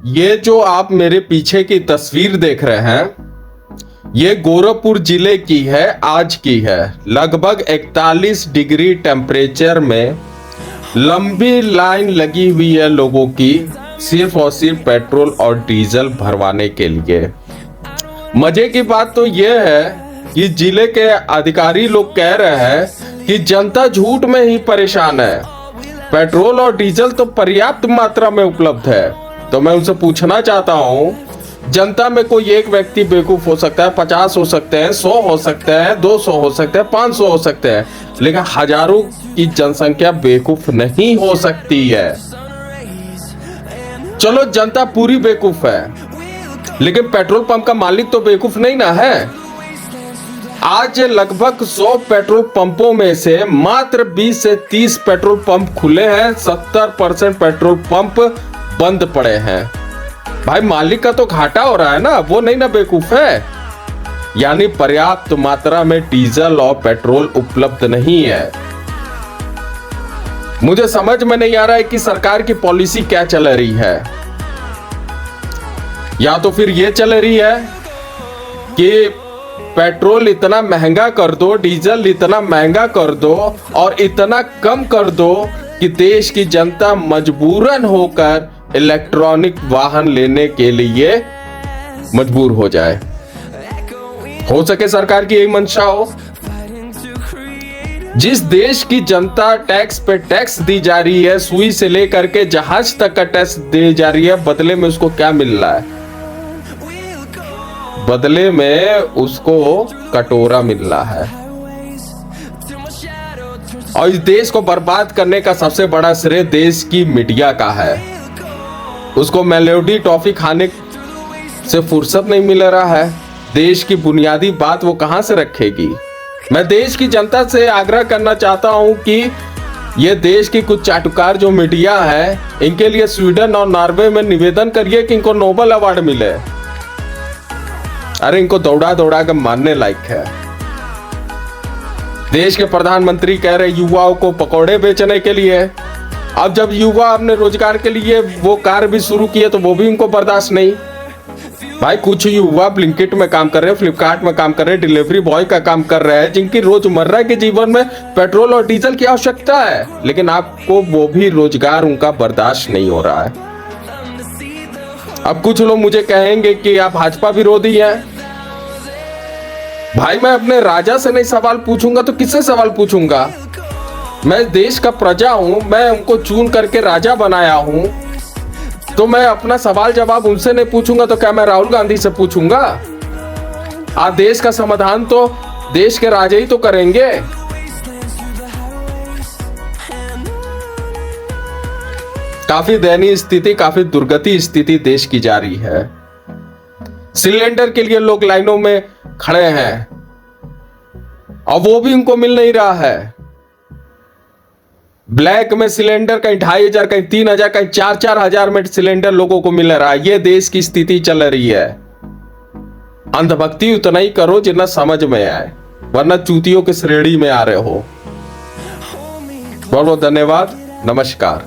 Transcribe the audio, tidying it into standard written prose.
ये जो आप मेरे पीछे की तस्वीर देख रहे हैं, ये गोरखपुर जिले की है, आज की है। लगभग 41 डिग्री टेम्परेचर में लंबी लाइन लगी हुई है लोगों की, सिर्फ और सिर्फ पेट्रोल और डीजल भरवाने के लिए। मजे की बात तो यह है कि जिले के अधिकारी लोग कह रहे हैं कि जनता झूठ में ही परेशान है, पेट्रोल और डीजल तो पर्याप्त मात्रा में उपलब्ध है। तो मैं उनसे पूछना चाहता हूं, जनता में कोई एक व्यक्ति बेवकूफ हो सकता है, 50 हो सकते हैं, 100 हो सकते हैं, 200 हो सकते हैं, 500 हो सकते हैं, लेकिन हजारों की जनसंख्या बेवकूफ नहीं हो सकती है। चलो जनता पूरी बेवकूफ है, लेकिन पेट्रोल पंप का मालिक तो बेवकूफ नहीं ना है। आज लगभग 100 पेट्रोल पंपों में से मात्र 20 से 30 पेट्रोल पंप खुले हैं, 70% पेट्रोल पंप बंद पड़े हैं। भाई मालिक का तो घाटा हो रहा है ना, वो नहीं ना बेवकूफ है। यानी पर्याप्त मात्रा में डीजल और पेट्रोल उपलब्ध नहीं है। मुझे समझ में नहीं आ रहा है कि सरकार की पॉलिसी क्या चल रही है। या तो फिर ये चल रही है कि पेट्रोल इतना महंगा कर दो, डीजल इतना महंगा कर दो और इतना कम कर दो कि देश की जनता मजबूरन होकर इलेक्ट्रॉनिक वाहन लेने के लिए मजबूर हो जाए। हो सके सरकार की यही मंशा हो। जिस देश की जनता टैक्स पे टैक्स दी जा रही है, सुई से लेकर के जहाज तक का टैक्स दी जा रही है, बदले में उसको क्या मिल रहा है? बदले में उसको कटोरा मिल रहा है। और इस देश को बर्बाद करने का सबसे बड़ा श्रेय देश की मीडिया का है। उसको मेलोडी टॉफी खाने से फुर्सत नहीं मिल रहा है। देश की बुनियादी बात वो कहां से रखेगी? मैं देश की जनता से आग्रह करना चाहता हूं कि ये देश की कुछ चाटुकार जो मीडिया है, इनके लिए स्वीडन और नॉर्वे में निवेदन करिए कि इनको नोबेल अवार्ड मिले। अरे इनको दौड़ा दौड़ा कर मारने लायक है। देश के प्रधानमंत्री कह रहे युवाओं को पकौड़े बेचने के लिए। अब जब युवा अपने रोजगार के लिए वो कार्य भी शुरू किए तो वो भी उनको बर्दाश्त नहीं। भाई कुछ युवा ब्लिंकिट में काम कर रहे हैं, फ्लिपकार्ट में काम कर रहे हैं, डिलीवरी बॉय का काम कर रहे हैं, जिनकी रोजमर्रा के जीवन में पेट्रोल और डीजल की आवश्यकता है, लेकिन आपको वो भी रोजगार उनका बर्दाश्त नहीं हो रहा है। अब कुछ लोग मुझे कहेंगे कि आप भाजपा विरोधी हैं। भाई मैं अपने राजा से नहीं सवाल पूछूंगा तो किससे सवाल पूछूंगा? मैं देश का प्रजा हूं, मैं उनको चुन करके राजा बनाया हूं, तो मैं अपना सवाल जवाब उनसे नहीं पूछूंगा तो क्या मैं राहुल गांधी से पूछूंगा? आज देश का समाधान तो देश के राजा ही तो करेंगे। काफी दयनीय स्थिति, काफी दुर्गति स्थिति देश की जा रही है। सिलेंडर के लिए लोग लाइनों में खड़े हैं और वो भी उनको मिल नहीं रहा है। ब्लैक में सिलेंडर कहीं 2500, कहीं 3000, कहीं 4-4 हजार में सिलेंडर लोगों को मिल रहा है। ये देश की स्थिति चल रही है। अंधभक्ति उतना ही करो जितना समझ में आए, वरना चूतियों की श्रेणी में आ रहे हो। बहुत बहुत धन्यवाद, नमस्कार।